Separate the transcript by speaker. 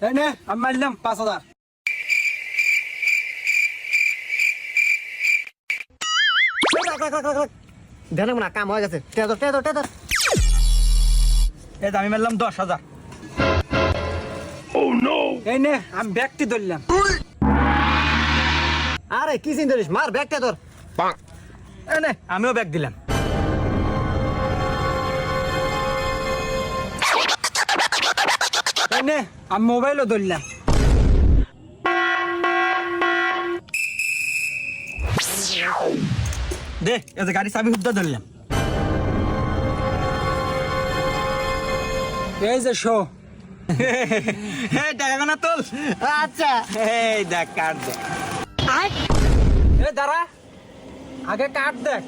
Speaker 1: এই নে আমি মারলাম 5,000।
Speaker 2: দেন না কাম হয়ে গেছে টেদর
Speaker 1: এই আমি মারলাম 10,000। এই নে আমি ব্যক্তি ধরলাম।
Speaker 2: আরে কি চিন্তা করিস মার ব্যাগ টেদর
Speaker 1: এই নে আমিও ব্যাগ দিলাম। এই নে আমি মোবাইলও ধরলাম। দে এই যে গাড়ি চাবি হুদ্দা ধরলাম। এই যে শো এই টাকা না তোল।
Speaker 2: আচ্ছা
Speaker 1: এই দেখ কার্ড দেখ। এই দাঁড়া আগে কার্ড দেখ।